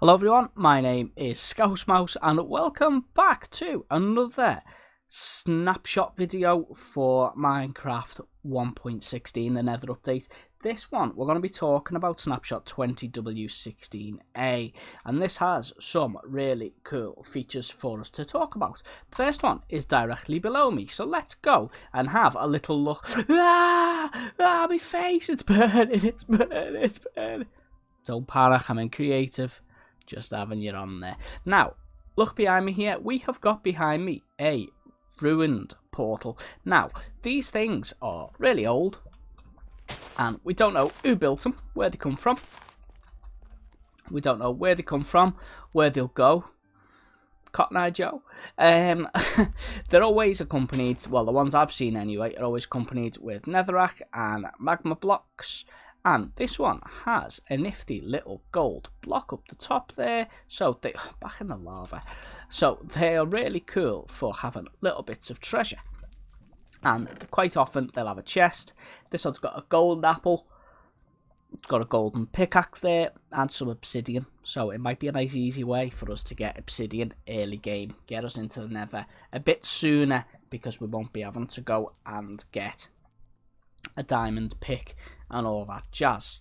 Hello everyone, my name is Scouse and welcome back to another snapshot video for Minecraft 1.16, the Nether update. This one, we're going to be talking about Snapshot 20w16a, and this has some really cool features for us to talk about. The first one is directly below me, so let's go and have a little look. My face, it's burning, it's burning, it's burning. Don't panic, I'm in creative. Just having you on there. Now, look behind me here. We have got behind me a ruined portal. Now, these things are really old, and we don't know who built them, where they come from. We don't know where they come from, where they'll go. Cotton Eye Joe. They're always accompanied, well, the ones I've seen anyway, are always accompanied with netherrack and magma blocks. And this one has a nifty little gold block up the top there. So they back in the lava. So they are really cool for having little bits of treasure. And quite often they'll have a chest. This one's got a gold apple. It's got a golden pickaxe there and some obsidian. So it might be a nice easy way for us to get obsidian early game. Get us into the nether a bit sooner because we won't be having to go and get a diamond pick and all that jazz.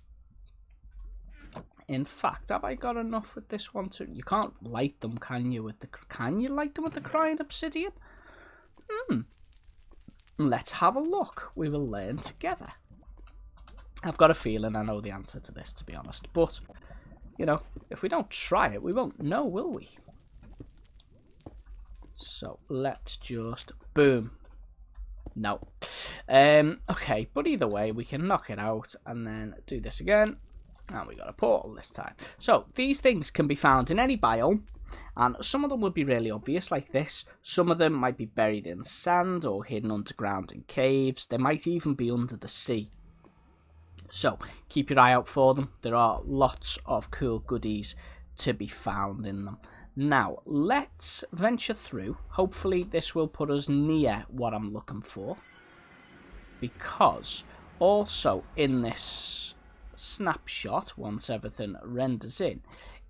In fact, have I got enough with this one too? You can't light them, can you? Can you light them with the crying obsidian? Let's have a look. We will learn together. I've got a feeling I know the answer to this, to be honest. But, you know, if we don't try it, we won't know, will we? So, let's just... boom. No. Okay, but either way, we can knock it out and then do this again. And we got a portal this time. So, these things can be found in any biome. And some of them would be really obvious, like this. Some of them might be buried in sand or hidden underground in caves. They might even be under the sea. So, keep your eye out for them. There are lots of cool goodies to be found in them. Now, let's venture through. Hopefully, this will put us near what I'm looking for. Because also in this snapshot, once everything renders in,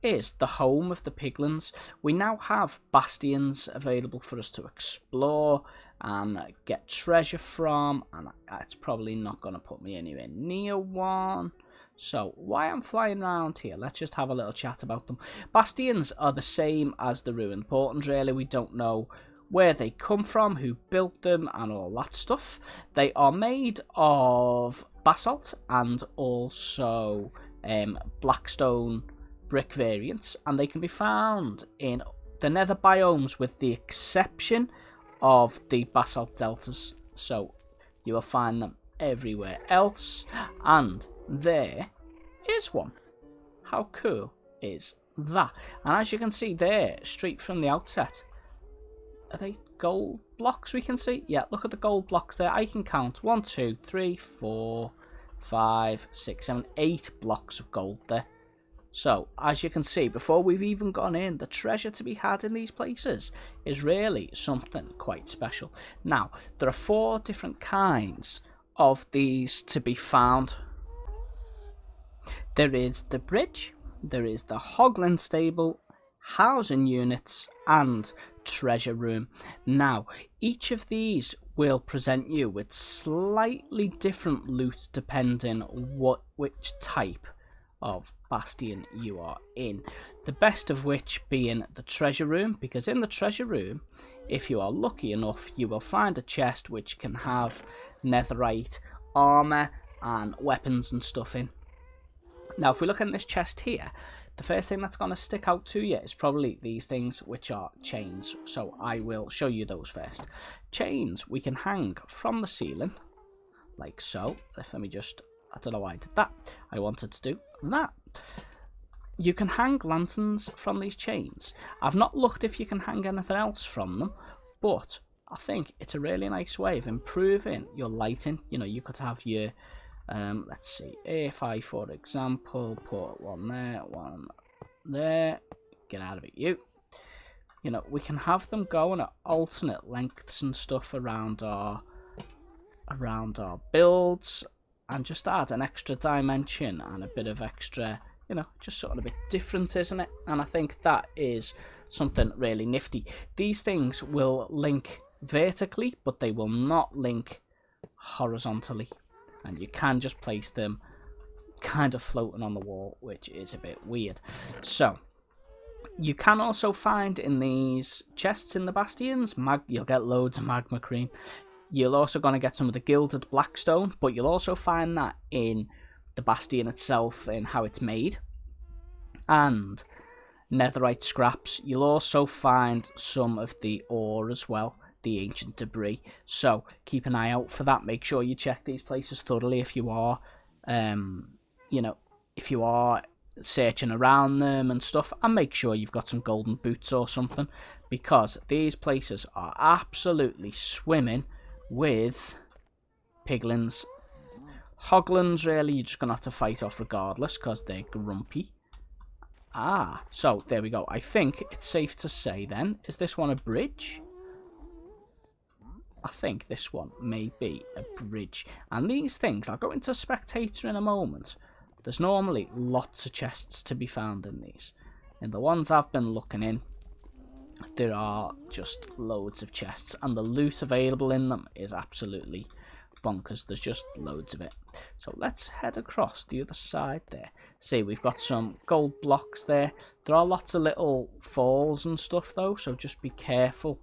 is the home of the piglins. We now have bastions available for us to explore and get treasure from. And it's probably not going to put me anywhere near one. So, why I'm flying around here, let's just have a little chat about them. Bastions are the same as the ruined portals, really. We don't know where they come from, who built them, and all that stuff. They are made of basalt and also blackstone brick variants, and they can be found in the nether biomes with the exception of the basalt deltas. So, you will find them everywhere else, and there is one. How cool is that? And as you can see there, straight from the outset, are they gold blocks we can see? Yeah, look at the gold blocks there. I can count 1, 2, 3, 4, 5, 6, 7, 8 blocks of gold there. So, as you can see, before we've even gone in, the treasure to be had in these places is really something quite special. Now, there are 4 different kinds of these to be found. There is the bridge, there is the hoglin stable, housing units, and treasure room. Now, each of these will present you with slightly different loot depending which type of bastion you are in. The best of which being the treasure room, because in the treasure room, if you are lucky enough, you will find a chest which can have netherite armor and weapons and stuff in. Now, if we look in this chest here, the first thing that's going to stick out to you is probably these things, which are chains. So I will show you those first. Chains we can hang from the ceiling, like so. Let me just, I don't know why I did that. I wanted to do that. You can hang lanterns from these chains. I've not looked if you can hang anything else from them, but I think it's a really nice way of improving your lighting. You know, you could have your let's see, if I, for example, put one there, get out of it, you know, we can have them going at alternate lengths and stuff around our builds, and just add an extra dimension and a bit of extra You know, just sort of a bit different, isn't it? And I think that is something really nifty. These things will link vertically, but they will not link horizontally. And you can just place them kind of floating on the wall, which is a bit weird. So, you can also find in these chests in the bastions, you'll get loads of magma cream. You're also going to get some of the gilded blackstone, but you'll also find that in the bastion itself and how it's made, and netherite scraps. You'll also find some of the ore as well, the ancient debris, so keep an eye out for that. Make sure you check these places thoroughly if you are you know, if you are searching around them and stuff, and make sure you've got some golden boots or something, because these places are absolutely swimming with piglins. Hoglins, really, you're just going to have to fight off regardless, because they're grumpy. Ah, so there we go. I think it's safe to say then, is this one a bridge? I think this one may be a bridge. And these things, I'll go into Spectator in a moment. There's normally lots of chests to be found in these. In the ones I've been looking in, there are just loads of chests, and the loot available in them is absolutely bonkers. There's just loads of it. So let's head across the other side there. See, we've got some gold blocks there. There are lots of little falls and stuff though, so just be careful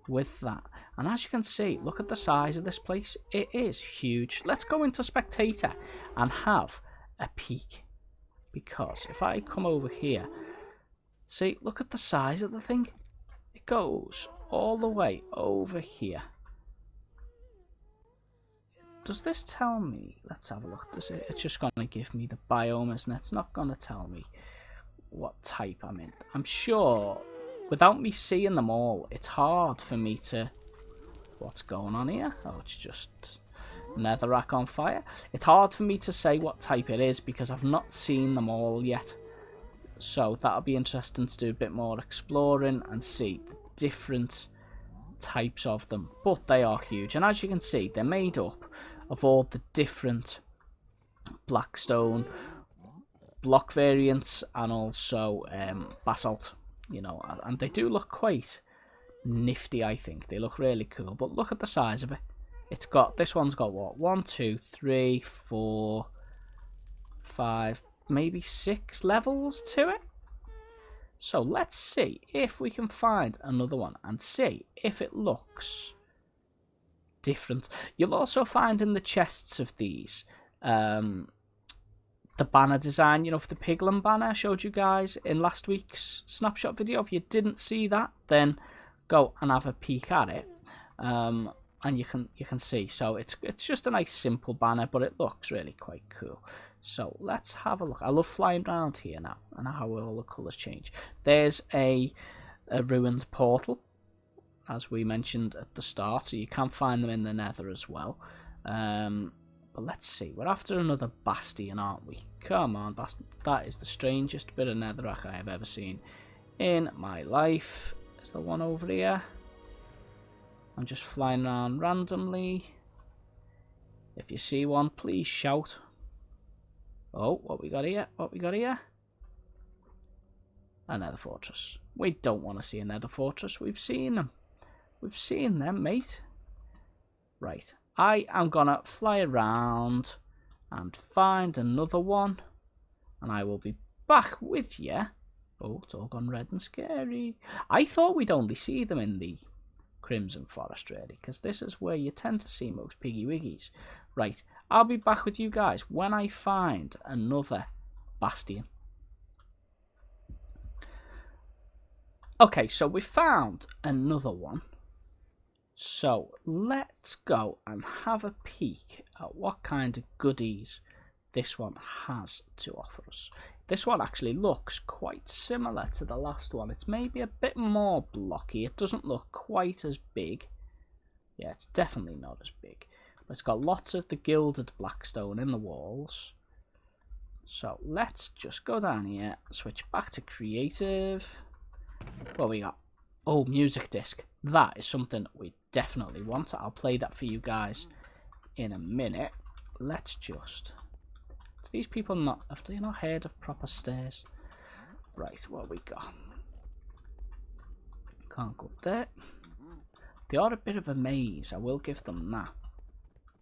with that. And as you can see, look at the size of this place. It is huge. Let's go into Spectator and have a peek, because if I come over here, see, look at the size of the thing. It goes all the way over here. Does this tell me? Let's have a look. It's just going to give me the biome, isn't it? It's not going to tell me what type I'm in. I'm sure without me seeing them all, it's hard for me to... What's going on here? Oh, it's just netherrack on fire. It's hard for me to say what type it is because I've not seen them all yet. So that'll be interesting to do a bit more exploring and see the different types of them. But they are huge, and as you can see, they're made up of all the different blackstone block variants and also basalt, you know, and they do look quite nifty. I think they look really cool. But look at the size of it. It's got, this one's got what, 1, 2, 3, 4, 5, maybe 6 levels to it. So let's see if we can find another one and see if it looks different. You'll also find in the chests of these the banner design, you know, for the Piglin banner I showed you guys in last week's snapshot video. If you didn't see that, then go and have a peek at it, and you can see. So it's just a nice simple banner, but it looks really quite cool. So let's have a look. I love flying around here now and how all the colours change. There's a ruined portal, as we mentioned at the start, so you can find them in the nether as well. But let's see, we're after another bastion, aren't we? Come on, bastion. That is the strangest bit of netherrack I have ever seen in my life. Is there one over here? I'm just flying around randomly. If you see one, please shout. Oh, what we got here? What we got here? A nether fortress. We don't want to see a nether fortress. We've seen them. We've seen them, mate. Right. I am gonna fly around and find another one, and I will be back with you. Oh, it's all gone red and scary. I thought we'd only see them in the Crimson Forest, really, because this is where you tend to see most piggy wiggies. Right, I'll be back with you guys when I find another bastion. Okay, so we found another one. So let's go and have a peek at what kind of goodies this one has to offer us. This one actually looks quite similar to the last one. It's maybe a bit more blocky. It doesn't look quite as big. Yeah, it's definitely not as big. But it's got lots of the gilded blackstone in the walls. So let's just go down here, switch back to creative. What we got? Oh, music disc. That is something we definitely want. I'll play that for you guys in a minute. Let's just these people not, have they not heard of proper stairs? Right, what we got? Can't go up there. They are a bit of a maze, I will give them that.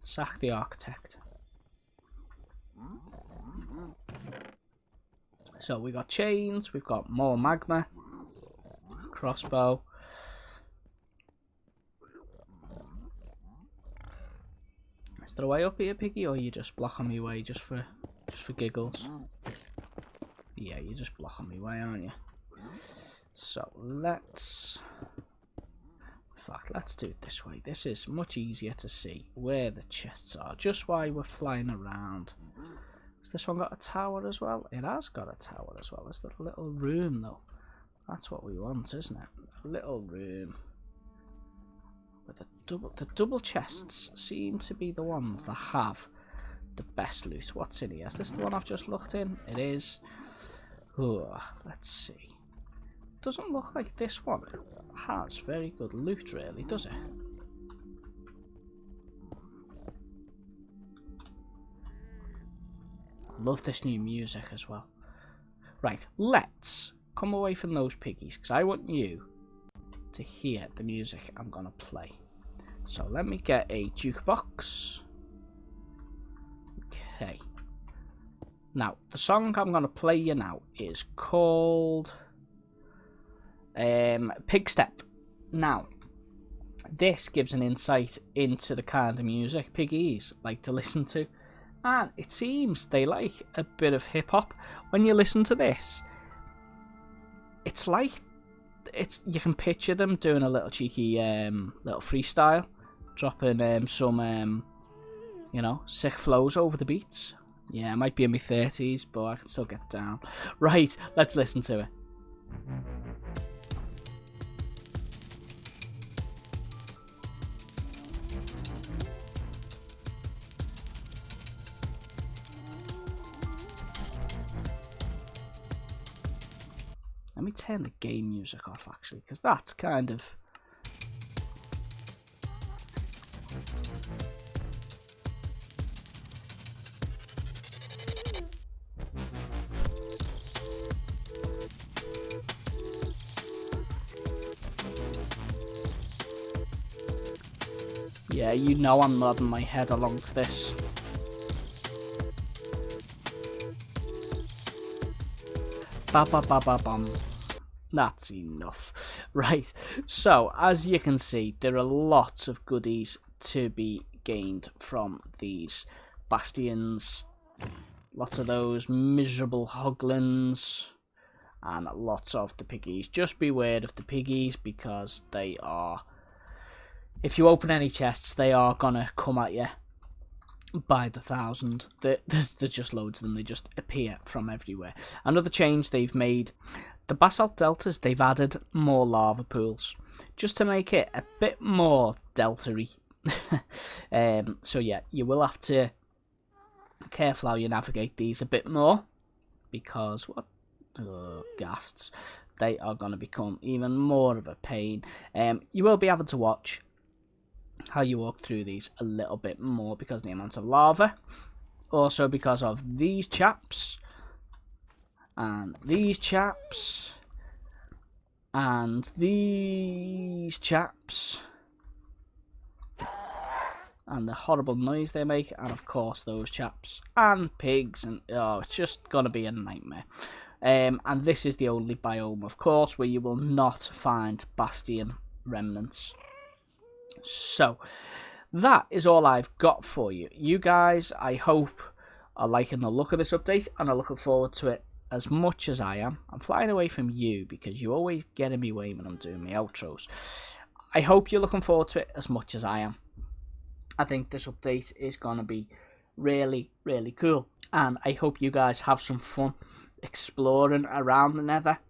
Sack the architect. So we got chains, we've got more magma, crossbow. Is there a way up here, Piggy, or are you just blocking me way just for giggles? Yeah, you're just blocking me way, aren't you? So let's, in fact, let's do it this way. This is much easier to see where the chests are, just while we're flying around. Has this one got a tower as well? It has got a tower as well. Is there a little room though? That's what we want, isn't it? A little room with a double. The double chests seem to be the ones that have the best loot. What's in here? Is this the one I've just looked in? It is. Oh, let's see. Doesn't look like this one has very good loot, really, does it? Love this new music as well. Right, let's come away from those piggies, because I want you to hear the music I'm going to play. So let me get a jukebox. Okay. Now, the song I'm going to play you now is called Pig Step. Now, this gives an insight into the kind of music piggies like to listen to. And it seems they like a bit of hip-hop. When you listen to this, it's like, you can picture them doing a little cheeky little freestyle, dropping some you know, sick flows over the beats. Yeah, I might be in my 30s, but I can still get down. Right, let's listen to it. Let me turn the game music off, actually, because that's kind of... Yeah, you know I'm nodding my head along to this. Ba ba ba ba bum. That's enough. Right, so as you can see, there are lots of goodies to be gained from these bastions. Lots of those miserable hoglins, and lots of the piggies. Just beware of the piggies, because they are, if you open any chests, they are gonna come at you by the thousand. There's just loads of them. They just appear from everywhere. Another change they've made, the basalt deltas, they've added more lava pools just to make it a bit more delta-y. So yeah, you will have to be careful how you navigate these a bit more, because what ghasts, they are going to become even more of a pain. You will be able to watch how you walk through these a little bit more because of the amount of lava, also because of these chaps and these chaps and these chaps and the horrible noise they make, and of course those chaps and pigs, and oh, it's just gonna be a nightmare. And this is the only biome, of course, where you will not find bastion remnants. So that is all I've got for you. You guys, I hope, are liking the look of this update and are looking forward to it as much as I am. I'm flying away from you because you always get in my way when I'm doing my outros. I hope you're looking forward to it as much as I am. I think this update is going to be really, really cool. And I hope you guys have some fun exploring around the Nether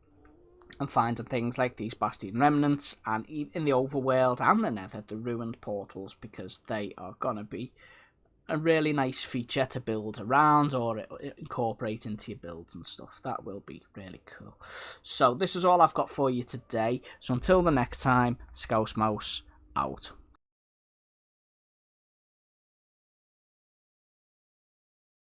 and finding things like these bastion remnants, and in the overworld and the Nether, the ruined portals, because they are going to be a really nice feature to build around or incorporate into your builds and stuff. That will be really cool. So this is all I've got for you today. So until the next time, Scouse Mouse out.